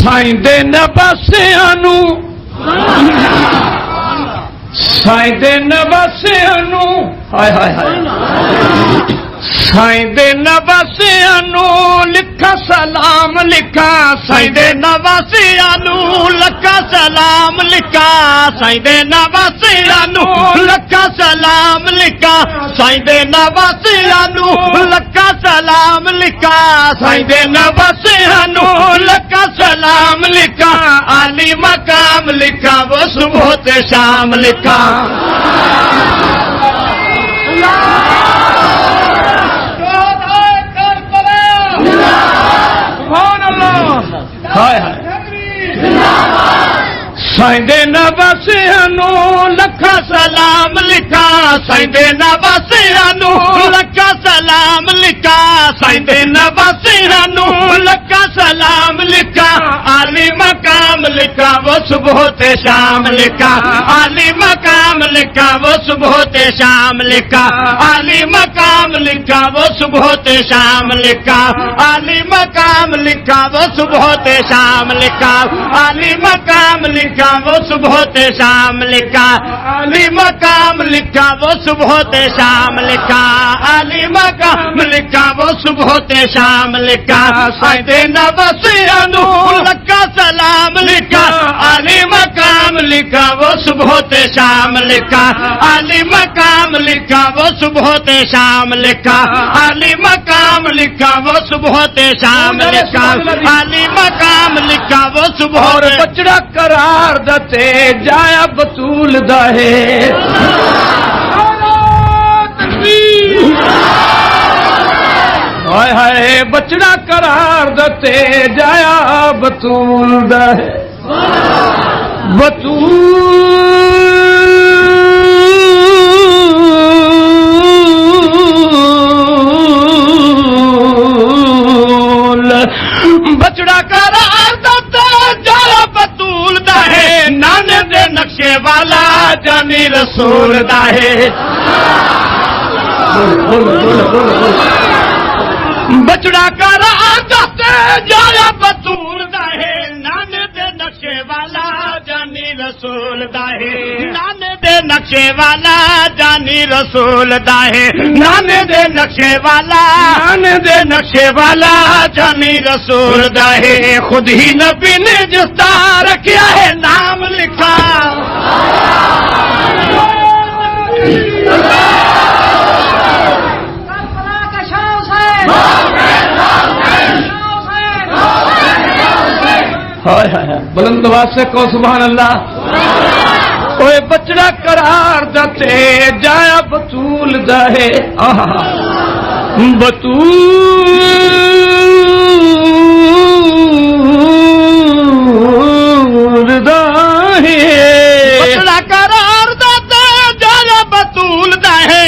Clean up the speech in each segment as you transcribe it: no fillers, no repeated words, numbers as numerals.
سائیں دے نواسیاں نو سائیں دے نواسیاں نو ہائے ہائے ہائے سائیں دے نواسیاں نو لکھا سلام لکھا سائیں دے نواسیاں نو لکھا سلام لکھا سائیں دے نواسیاں نو لکھا سلام لکھا سائیں دے نواسیاں نو لکھا سلام لکھا سائیں دے نواسیاں نو لکھا سلام لکھا عالی مقام لکھا وہ صبح تے شام لکھا سائیں دے نواسیاں نو لکھا سلام لکھا سائیں دے نواسیاں نو لکھا سلام لکھا سائیں دے نواسیاں نو لکھا سلام لکھا عالی مقام لکھا وہ صبح تے شام لکھا عالی مقام لکھا وہ صبح تے شام لکھا عالی مقام لکھا وہ صبح تے شام لکھا عالی مقام لکھا وہ صبح تے شام لکھا عالی مقام لکھا وہ صبح تے شام لکھا عالی مقام لکھا وہ صبح تے شام لکھا عالی مقام لکھا وہ صبح تے شام لکھا سائیں دے نواسیاں نو لکھا سلام لکھا عالی مقام لکھا وہ صبح تے شام لکھا عالی مقام لکھا وہ صبح تے شام لکھا عالی مقام لکھا وہ صبح تے شام لکھا عالی مقام لکھا وہ صبح بچڑا قرار دتے جایا بطول دا ہے ہائے ہائے بچڑا قرار دتے جایا بطول دا ہے بچڑا قرار دتے جایا بطول دا ہے نانے دے نقشے والا جانی رسول دا ہے بچڑا قرار دتے جایا بطول دا ہے نانے دے نقشے والا جانی رسول دا ہے نانے دے نقشے والا جانی رسول دا ہے نانے دے نقشے والا نانے دے نقشے والا جانی رسول دا ہے خود ہی نبی نے جس طرح رکھا ہے نام لکھا بلند آواز سے کہو سبحان اللہ اوے بچڑا قرار دتے جایا بطول دا ہے بطول دا ہے بچڑا قرار دتے جایا بطول دا ہے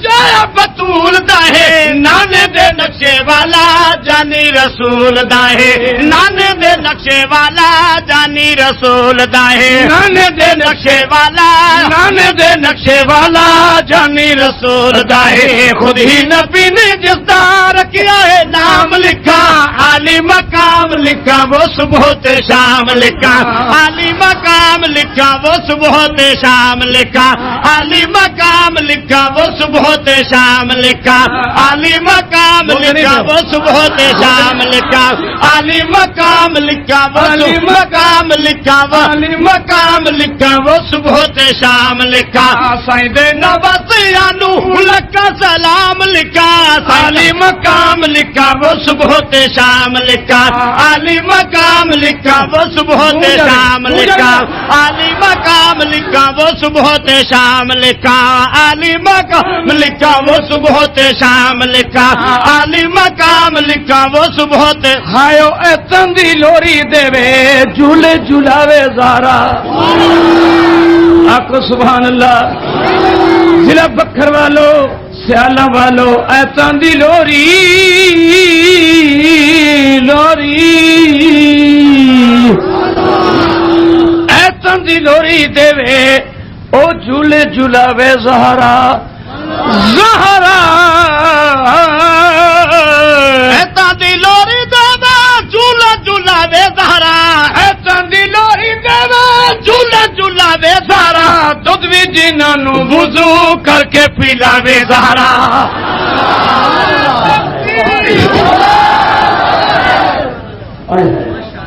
جایا بطول دا ہے نانے دے نقشے والا جانی رسول دا ہے نانے دے نقشے والا جانی رسول دا ہے نانے دے نقشے والا نانے دے نقشے والا جانی رسول دا ہے خود ہی نبی نے جس طرح رکھا ہے نام لکھا عالی مقام لکھا وہ صبح تے شام لکھا عالی مقام لکھا وہ صبح تے شام لکھا عالی مقام لکھا وہ صبح تے شام لکھا عالی مقام لکھا وہ صبح تے شام لکھا عالی مقام لکھا وہ مقام لکھا عالی مقام لکھا وہ صبح تے شام لکھا سائیں دے نواسیاں نو لکھا سلام لکھا عالی مقام لکھا وہ صبح تے شام لکھا عالی مقام لکھا وہ صبح تے شام لکھا عالی مقام لکھا وہ صبح تے شام لکھا عالی مقام لکھا وہ صبح تے شام لکھا عالی مقام لکھا وہ صبح تے ہایو ایتن دی لوری دے وے جھولے جھلاوے زارا آکو سبحان اللہ ضلع بکھر والو سیالہ والو ایتن دی لوری لوری ایتن دی لوری دے وے او جھولے جھلاوے زہرا زہرا ایتن دی لوری دے وے جھولے جھلاوے زہرا بھی جنہاں نو وضو کر کے پلاوے زہرا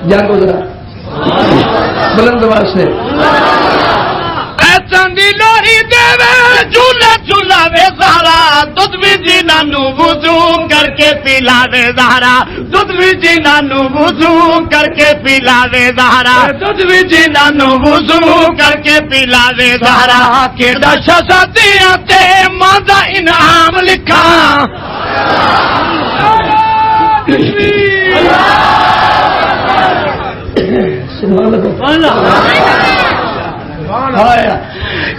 جانگو ذرا بلند آواز سے چاندی لوری دے جھولا جھولاوے زہرا دودھ بھی جنہاں نو وضو کر کے پلاوے زہرا دودھ بھی جنہاں نو وضو کر کے پلاوے زہرا دودھ بھی جنہاں نو وضو کر کے پلاوے زہرا کیڑا شہزادیاں تے ماں دا انعام لکھا سبحان اللہ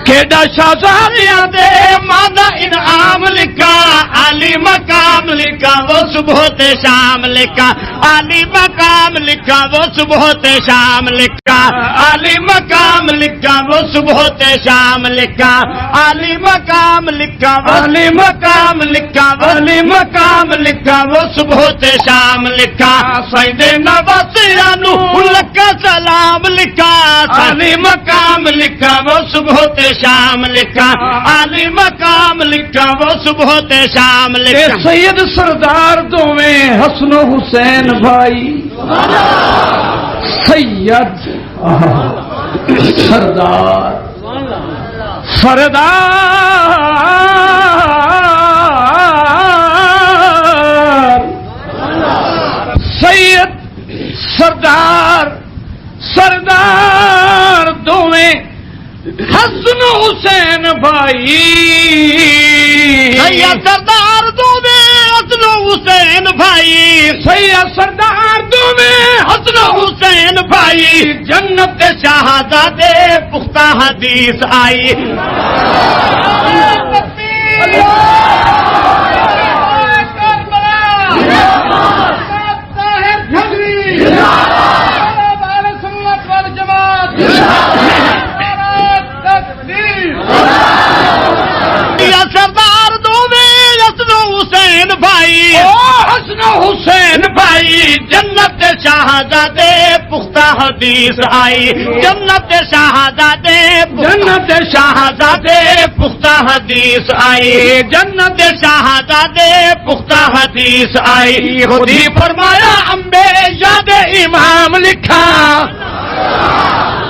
کیڑا شہزادیاں دے ماں دا انعام لکھا عالی مقام لکھا وہ صبح تے شام لکھا عالی مقام لکھا وہ صبح تے شام لکھا عالی مقام لکھا وہ صبح تے شام لکھا عالی مقام لکھا عالی مقام لکھا عالی مقام لکھا وہ صبح تے شام لکھا سیدے نواسیاں نو لکھا سلام لکھا عالی مقام لکھا وہ صبح تے شام لکھا عالی مقام لکھا وہ صبح تے شام لکھا سید سردار دوویں حسن و حسین بھائی سید سردار سید سردار سردار دوویں حسن و حسین بھائی سید سردار دوویں حسن و حسین بھائی سید سردار دوویں حسن و حسین بھائی جنت شہزادے پختہ حدیث آئی سردار دوویں حسن و حسین بھائی حسن و حسین بھائی جنت شہزادے پختہ حدیث آئی جنت شہزادے جنت شہزادے پختہ حدیث آئی جنت شہزادے پختہ حدیث آئی خود ہی فرمایا امبے یاد امام لکھا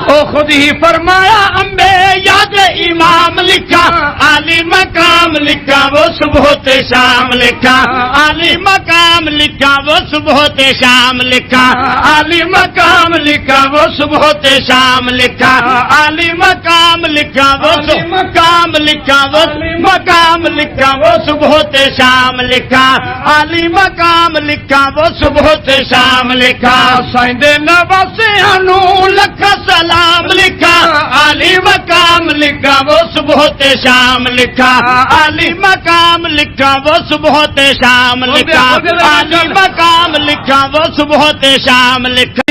او خود ہی فرمایا امبے یاد امام لکھا عالی مقام لکھا وہ صبح تے شام لکھا عالی مقام لکھا وہ صبح تے شام لکھا عالی مقام لکھا وہ صبح تے شام لکھا عالی مقام لکھا وہ مقام لکھا وہ مقام لکھا وہ صبح تے شام لکھا عالی مقام لکھا وہ صبح تے شام لکھا سائندے نواسیاں نو لکھا سلام لکھا عالی مقام لکھا وہ صبح تے شام لکھا عالی مقام لکھا وہ صبح تے شام لکھا عالی مقام لکھا وہ صبح تے شام لکھا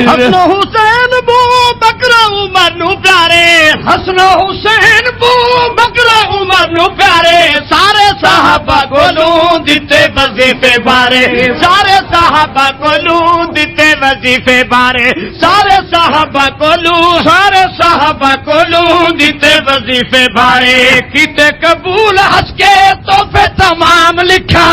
حسن و حسین بو بکر عمر نو پیارے حسن و حسین بو بکر عمر نو پیارے سارے صحابہ کولوں دتے وظیفے بارے سارے صحابہ کولوں دتے وظیفے بارے سارے صحابہ کولوں دتے وظیفے بارے کیتے قبول ہس کے تحفے تمام لکھا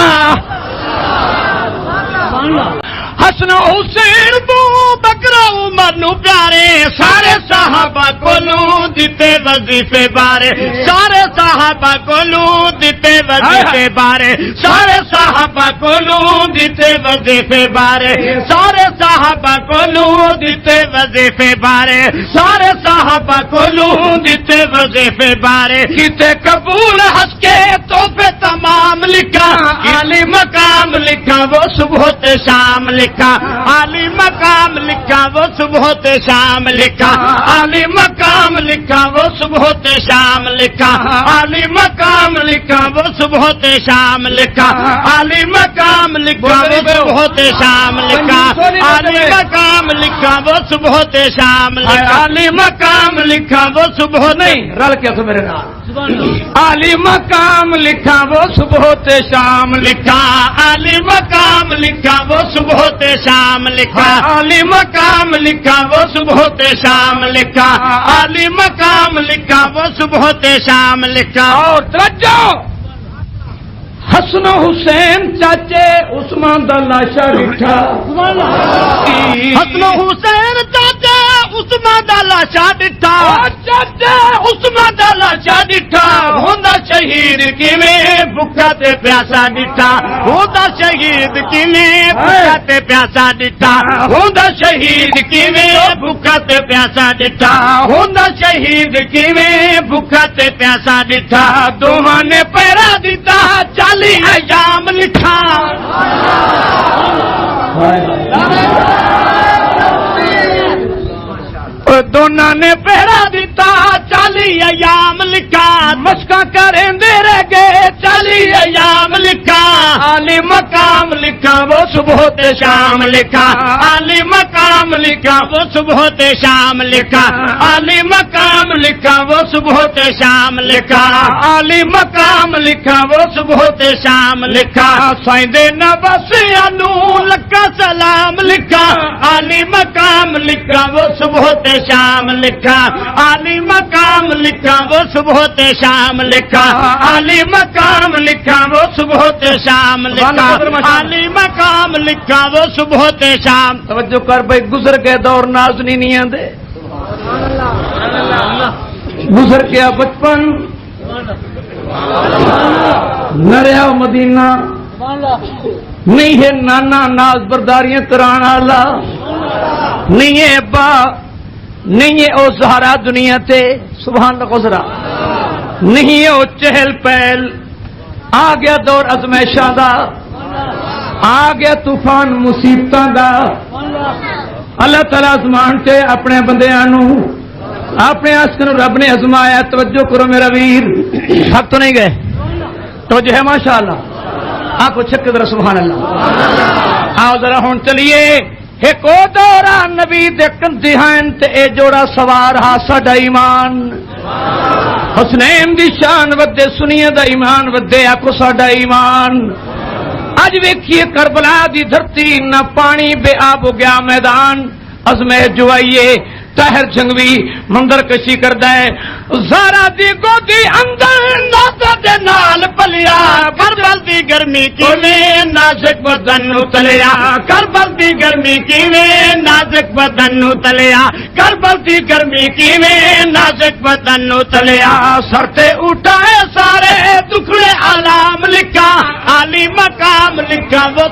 حسن و حسین بو بکر عمر نو پیارے سارے صحابہ کولوں دتے وظیفے بارے سارے صحابہ کولوں دتے وظیفے بارے سارے صحابہ کولوں دتے وظیفے بارے سارے صحابہ کولوں دتے وظیفے بارے سارے صحابہ کولوں دتے وظیفے بارے کیتے قبول ہس کے تحفے تمام لکھا عالی مقام لکھا وہ صبح تے شام لکھا عالی مقام لکھا وہ صبح تے شام لکھا عالی مقام لکھا وہ صبح تے شام لکھا عالی مقام لکھا وہ صبح تے شام لکھا عالی مقام لکھا وہ صبح تے شام لکھا عالی مقام لکھا وہ صبح تے شام لکھا عالی مقام لکھا وہ صبح نہیں رل کے تو میرے نال عالی مقام لکھا وہ صبح تے شام لکھا عالی مقام لکھا وہ صبح تے شام لکھا عالی مقام مقام لکھا وہ صبح تے شام لکھا عالی مقام لکھا وہ صبح تے شام لکھا اور توجہ حسن حسین چاچے عثمان دا لاشا ڈٹھا حسن حسین چاچا عثمان دا لاشا ڈٹھا چاچے عثمان دا لاشا ڈٹھا ہوندا شہید کیویں بھکا تے پیاسا ڈٹھا ہوندا شہید کیویں بھکا تے پیاسا ڈٹھا ہوندا شہید کیویں بھکا تے پیاسا ڈٹھا ہوندا شہید کیویں بھکا تے پیاسا ڈٹھا دوواں نے پیرا دتا 40 ایام لکھا دونوں نے پہرا دیتا 40 ایام لکھا مشقاں کریندے رہ گئے 40 ایام لکھا عالی مقام لکھا وہ صبح تے شام لکھا عالی مقام لکھا وہ صبح تے شام لکھا عالی مقام لکھا وہ صبح تے شام لکھا عالی مقام لکھا وہ صبح تے شام لکھا سائندے نبسیاں نو لکھا سلام لکھا عالی مقام لکھا وہ صبح تے شام لکھا عالی مقام لکھا وہ صبح تے شام لکھا عالی مقام لکھا وہ صبح تے شام لکھا عالی مقام لکھا وہ صبح تے شام توجہ کر بھائی گزر گئے دور نازنی نہیں آندے گزر گیا بچپن نہ رہا مدینہ نہیں ہے نانا ناز برداریاں کران والا نہیں ہے ابا نہیں ہے او سہارا دنیا تے سبحان اللہ گزرا نہیں ہے او چہل پہل آ گیا دور ازمائشاں دا آ گیا طوفان مصیبتاں دا اللہ تعالی آسمان تے اپنے بندیاں نو اپنے عاشقاں نو رب نے آزمایا توجہ کرو میرا ویر حق تو نہیں گئے توجہ ہے ماشاءاللہ آپ کو چھک ذرا سبحان اللہ آؤ ذرا ہون چلیے ایک او دورا نبی دے کندے ہن تے اے جوڑا سوار ہا ساڈا ایمان حسنین دی شان ودے سنیے دا ایمان ودے آکو ساڈا ایمان اج ویکھیے کربلا دی دھرتی نہ پانی بے آب ہو گیا میدان عزمِ جوائیے طاہر جنگوی منظر کشی کردا ہے زارا دی گودی اندر نازا دے نال پلیا کربل دی گرمی کیویں نازک بدن نو تلیا کربل دی گرمی کیویں نازک بدن نو تلیا کربل دی گرمی کیویں نازک بدن نو تلیا سر تے اٹھائے سارے دکھڑے علام لکھا عالی مقام لکھا وہ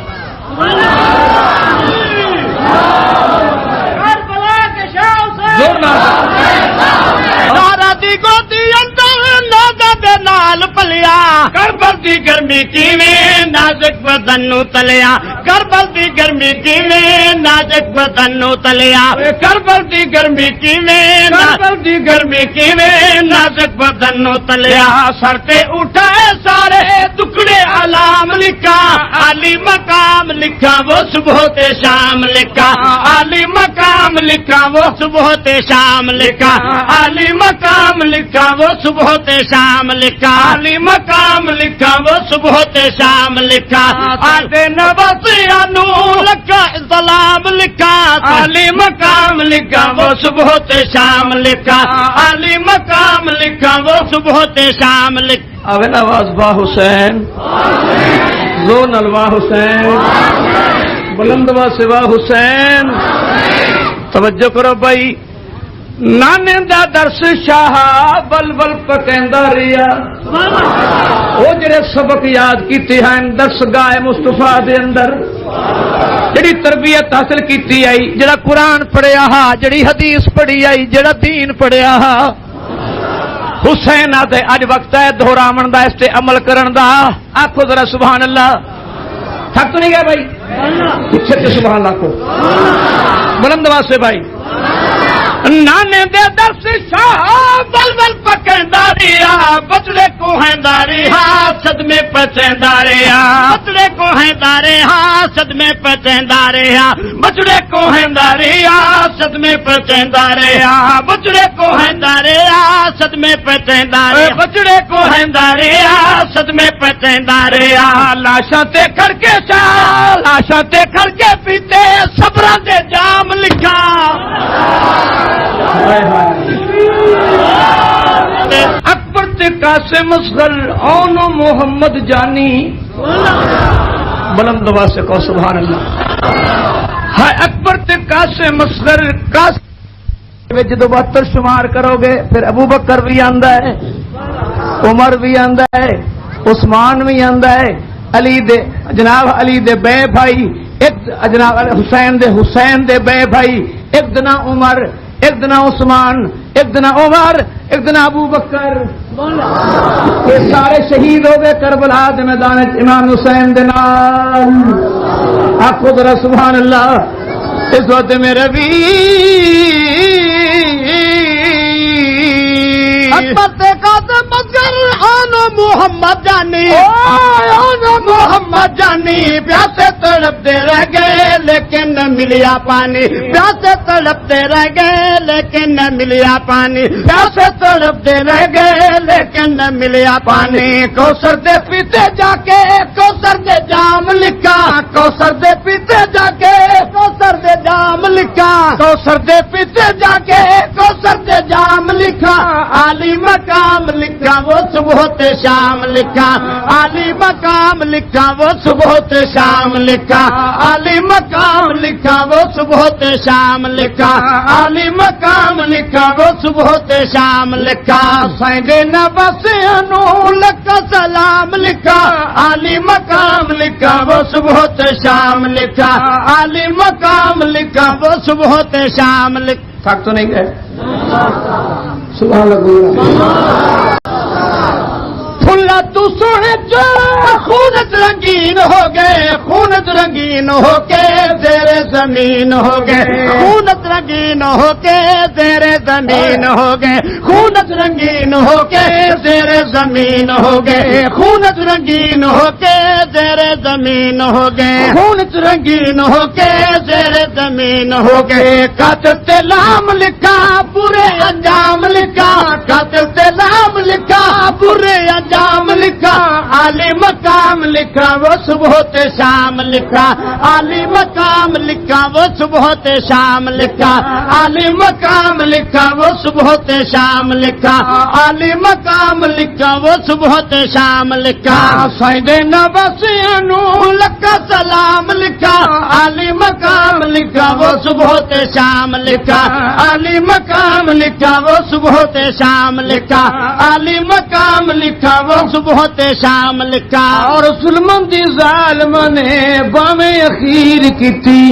سارا دی گودی اندر نازا دے نال پلیا کربل دی گرمی کیویں نازک بدن نو تلیا کربل دی گرمی کیویں نازک بدن نو تلیا کربل دی گرمی کیویں کربل دی گرمی کیویں نازک بدن نو تلیا سر تے اٹھائے سارے ٹکڑے علام لکھا عالی مقام لکھا وہ صبح تے شام لکھا عالی مقام لکھا وہ صبح تے شام لکھا عالی مقام لکھا وہ صبح تے شام لکھا عالی مقام لکھا وہ صبح تے شام لکھا آتے نبسیاں نو لکھا سلام لکھا عالی مقام لکھا وہ صبح تے شام لکھا عالی مقام لکھا وہ صبح تے شام لکھا آوے نواز با حسین زو نلوا حسین بلند با سوا حسین توجہ کرو بھائی نانے دا درس شاہ بل بل پکیندا ریا او جڑے سبق یاد کیتے ہیں درس گاہ مصطفیٰ دے اندر جڑی تربیت حاصل کیتی آئی جڑا قرآن پڑھیا ہا جڑی حدیث پڑھی آئی جڑا دین پڑھیا ہا حسین آدھے اج وقت ہے دہراون دا اس تے عمل کرن دا آکھو ذرا سبحان اللہ تھک تو نہیں گئے بھائی پوچھے تے سبحان اللہ کو بلند واسطے بھائی نانے دے درس شاہ بل بل پکیندا ریا بچڑے کو ہیندا ریا صدمے پچیندا ریا بچڑے کو ہیندا ریا صدمے پچیندا ریا بچڑے کو ہیندا ریا صدمے پچیندا ریا بچڑے کو ہیندا ریا صدمے پچیندا ریا بچڑے کو ہیندا ریا صدمے پچیندا ریا لاشاں تے کھڑ کے شاہ لاشاں تے کھڑ کے پیتے صبراں دے جام لکھا تے قاسم اصغر اون محمد جانی بلند آواز سے کہو سبحان اللہ. ہے اکبر تے قاسم اصغر جدو 72 شمار کرو گے پھر ابو بکر بھی آندا ہے, عمر بھی آندا ہے, عثمان بھی آندا ہے, علی دے جناب علی دے بے بھائی, ایک جناب حسین دے بے بھائی, ایک دنا عمر, ایک دنا عثمان, ایک دنا عمر, ایک دنا ابو بکر. یہ سارے شہید ہو گئے کربلا دے میدان امام حسین دے نال. آخو ذرا سبحان اللہ. اس وقت میرے بھی محمد جانی محمد جانی پیاسے تڑپتے رہ گئے لیکن نہ ملیا پانی. پیاسے تڑپتے رہ گئے لیکن نہ ملیا پانی. پیاسے تڑپتے رہ گئے لیکن نہ ملیا پانی. کوثر دے پیتے جا کے کوثر دے جام لکھا. کوثر دے پیتے جا کے کوثر دے جام لکھا. کوثر دے پیتے جا کے کوثر دے جام لکھا. عالی مقام لکھا وہ صبح تے شام لکھا. عالی مقام لکھا وہ صبح تے شام لکھا. عالی مقام لکھا وہ صبح تے شام لکھا. عالی مقام لکھا وہ صبح تے شام لکھا. سیدے نبسیاں نو لکھا سلام لکھا. عالی مقام لکھا وہ صبح تے شام لکھا. عالی مقام لکھا وہ صبح تے شام لکھا. تھک تو نہیں گئے؟ سبحان اللہ. پھلا تو سونے خونت رنگین ہو گئے. خونت رنگین ہو کے زیر زمین ہو گئے. خونت رنگین ہو کے زیر زمین ہو گئے. خونت رنگین ہو کے زیر زمین ہو گئے. خونت رنگین ہو کے زیر زمین ہو گئے. خونت رنگین ہو کے زیر زمین ہو گئے. قاتل تے نام لکھا برے انجام لکھا. قاتل تے نام لکھا برے انجام لکھا. عالی مقام لکھا وہ صبح تے شام لکھا. عالی مقام لکھا وہ صبح تے شام لکھا. عالی مقام لکھا وہ صبح تے شام لکھا. عالی مقام لکھا وہ صبح تے شام لکھا. سیدے نبسیاں نو لکھا سلام لکھا. عالی مقام لکھا وہ صبح تے شام لکھا. عالی مقام لکھا وہ صبح تے شام لکھا. عالی مقام لکھا وہ صبح تے شام لکھا. اور ظلماں دی ظالماں نے باویں اخیر کیتی.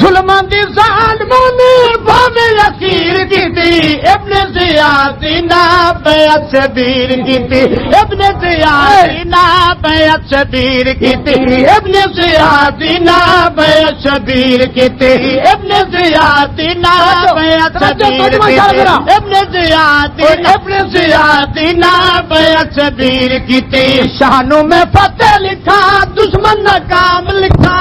ظلماں دی ظالماں نے باویں اخیر کیتی. ابن زیاد نا بیعت شبیر کیتی. ابن زیاد نا بیعت شبیر کیتی. ابن زیاد نا بیعت شبیر کیتی. ابن زیاد نا بیعت شبیر کیتی. ابن زیاد نا بیعت شبیر کیتی. شانوں میں فتح لکھا دشمن ناکام لکھا.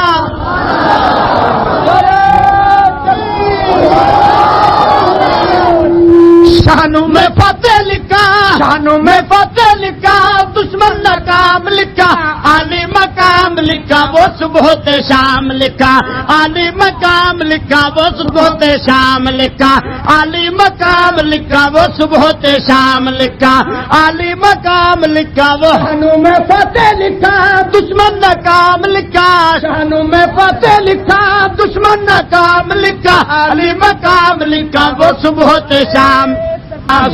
شانوں میں فتح لکھا. شانوں میں فتح لکھا دشمن ناکام لکھا. عالی مقام لکھا وہ صبح تے شام لکھا. عالی مقام لکھا وہ صبح تے شام لکھا. عالی مقام لکھا وہ صبح تے شام لکھا. عالی مقام لکھا وہ شانوں میں فتح لکھا دشمن ناکام لکھا. شانوں میں فتح لکھا دشمن ناکام لکھا. عالی مقام لکھا وہ صبح تے شام.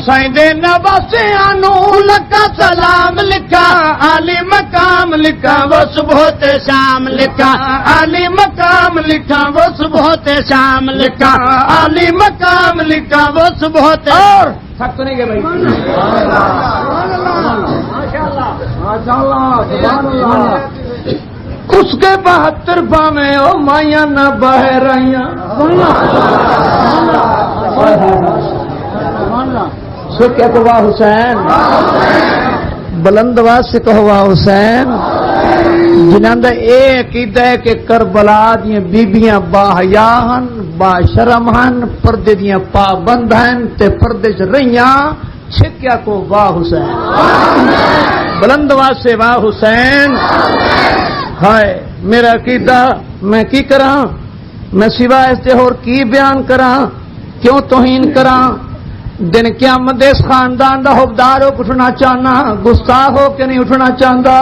سیدے نبسیاں نو لکھا سلام لکھا. عالی مقام لکھا وہ صبح تے شام لکھا. عالی مقام لکھا وہ صبح تے شام لکھا. عالی مقام لکھا وہ صبح تے. اور تھک تو نہیں گئے بھائی؟ اس کے 72 باویں او مائیاں نہ بہ رہیاں. سو کیا کہ واہ حسین. بلند آواز سے کہو واہ حسین. جنہاں دا اے عقیدہ ہے کہ کربلا دیاں بیبیاں با حیا ہن, با شرم ہن, پردے دیاں پابند ہن تے پردے چ رہیاں. چھکیا کو واہ حسین. بلند آواز سے واہ حسین. ہائے میرا عقیدہ میں کی کراں, میں سوائے اس تے اور کی بیان کراں, کیوں توہین کراں. دن قیامت دے اس خاندان دا حقدار ہو اٹھنا چاہنا، گستاخ ہو کے نہیں اٹھنا چاہتا.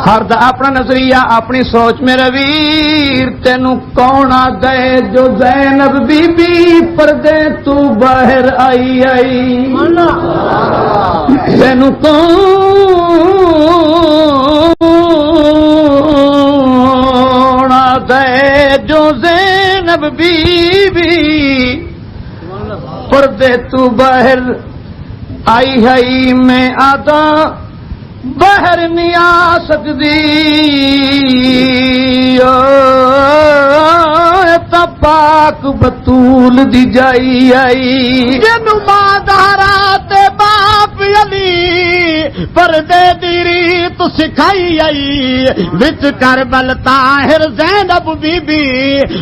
ہر دا اپنا نظریہ اپنی سوچ میں رویر. تینوں کون آ دے جو زینب بی بی پردے تو باہر آئی آئی. تینوں کون آ دے جو زینب بی بی پردے تو باہر آئی آئی. میں آدھا باہر نہیں آ سکتی تا پاک بطول دی جائی آئی. جنوں ماں دہرا تے باپ علی پردے دی ریت سکھائی آئی. وچ کربل طاہر زینب بی بی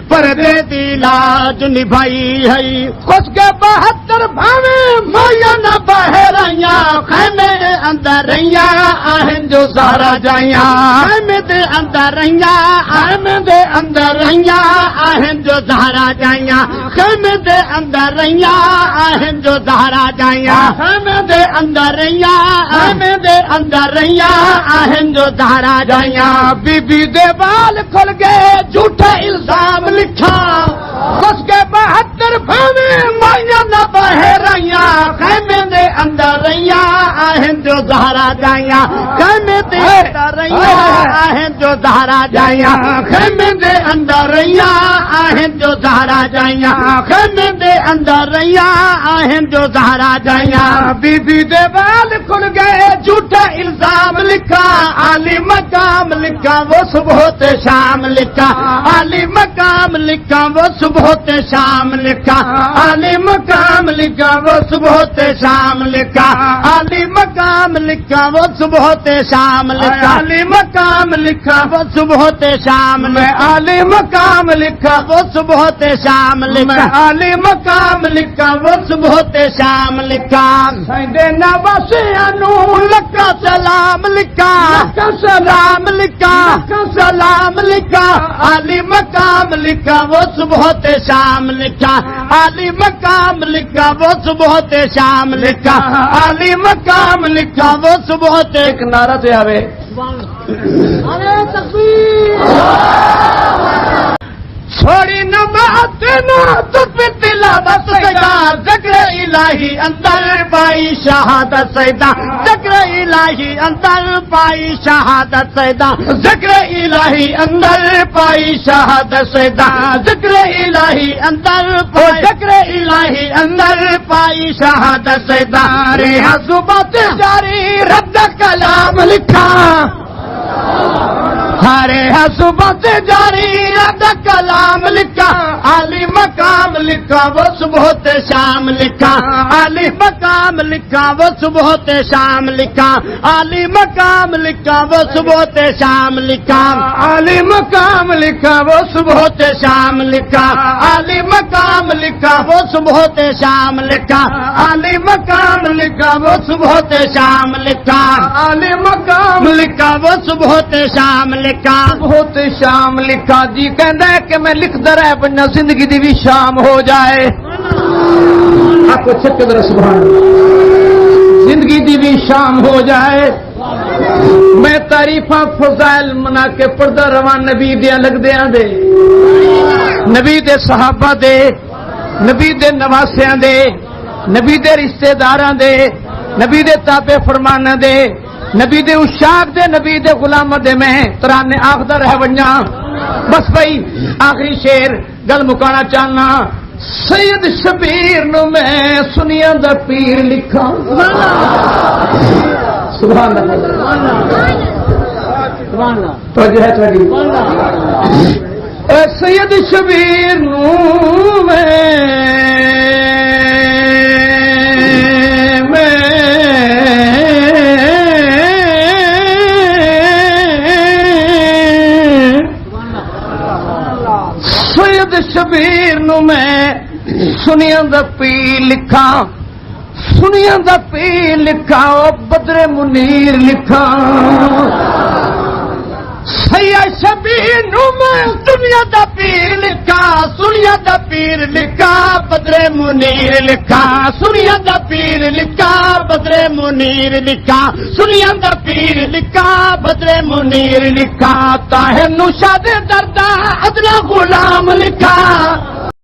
پردے دی لاج نبھائی ہے. کچھ کے 72 بھاویں مایا نہ باہر آئیاں خیمے اندر رہیاں آہن جو زہرا جائیاں. خیمے دے اندر رہیاں خیمے دے اندر رہیاں آہن جو زہرا جائیاں. خیمے دے اندر رہیاں آہن جو زہرا جائیاں. خیمے دے اندر رہیاں خیمے دے اندر رہیاں آہن جو زہرا جائیاں. بی بی دے بال کھل گئے جھوٹے الزام لکھا. کچھ کے 72 بھاویں مائیاں نہ باہر آئیاں خیمے دے اندر رہیاں آہن جو زہرا جائیاں. خیمے دے اندر رہیاں آہن جو زہرا جائیاں. خیمے دے اندر رہیاں آہن جو زہرا جائیاں. خیمے دے اندر رہیاں آہن جو زہرا جائیاں. بی بی دے بال کھل گئے جھوٹا الزام لکھا. عالی مقام لکھا وہ صبح تے شام لکھا. عالی مقام لکھا وہ صبح تے شام لکھا. عالی مقام لکھا وہ صبح تے شام لکھا. عالی مقام لکھا وہ صبح تے شام لکھا. عالی مقام لکھا وہ صبح تے شام لکھا. عالی مقام لکھا وہ صبح تے شام لکھا. عالی مقام لکھا وہ صبح تے شام لکھا. سیدے نواسیاں نو لکھا سلام لکھا. لکھا سلام لکھا. لکھا سلام لکھا. عالی مقام لکھا وہ صبح تے شام لکھا. عالی مقام لکھا وہ صبح تے شام لکھا. عالی مقام لکھا وہ صبح تے. ایک نعرہ تے آوے چھوڑی نہ بات نہ تو پہ تلاوت سیدا. ذکر الہی اندر پائی شہادت سیدا. ذکر الہی اندر پائی شہادت سیدا. ذکر الہی اندر پائی شہادت سیدا. ذکر الہی اندر پائی. ذکر الہی اندر پائی شہادت سیدا. ریحا زبات جاری رد کلام لکھا. ہارے حسبت جاری رد کلام لکھا. عالی مقام لکھا وہ صبح تے شام لکھا. عالی مقام لکھا وہ صبح تے شام لکھا. عالی مقام لکھا وہ صبح تے شام لکھا. عالی مقام لکھا وہ صبح تے شام لکھا. عالی مقام لکھا وہ صبح تے شام لکھا. عالی مقام لکھا وہ صبح تے شام لکھا. عالی مقام لکھا وہ صبح تے شام لکھا. بہت شام لکھا. جی کہندا ہے کہ میں لکھدا رہ بننا زندگی دی بھی شام ہو جائے. آپ چھکے در سبحان اللہ. زندگی دی بھی شام ہو جائے. میں تعریفاں فضائل منا کے پڑھدا رواں نبی دیاں لگدیاں دے. نبی دے صحابہ دے. نبی دے نواسیاں دے. نبی دے رشتہ داراں دے. نبی دے تابع فرماناں دے. نبی دے اشاق دے. نبی دے غلام دے. میں ترانے آخدا رہ ونجا. بس بھائی آخری شیر گل مکانا چاہنا. سید شبیر نو میں سنیا دا پیر لکھا. سبحان اللہ. توجہ ہے تھوڑی. سید شبیر نو میں شبیر نو میں سنیا دا پی لکھا. سنیا دا پی لکھا. او بدر منیر لکھا. سید شبیر نو میں سنیا دا پیر لکھا. سنیا دا پیر لکھا. بدرے منیر لکھا سنیا دا پیر لکھا بدرے منیر لکھا سنیا دا پیر لکھا بدرے منیر لکھا طاہر نوشاد دردہ ادنا غلام لکھا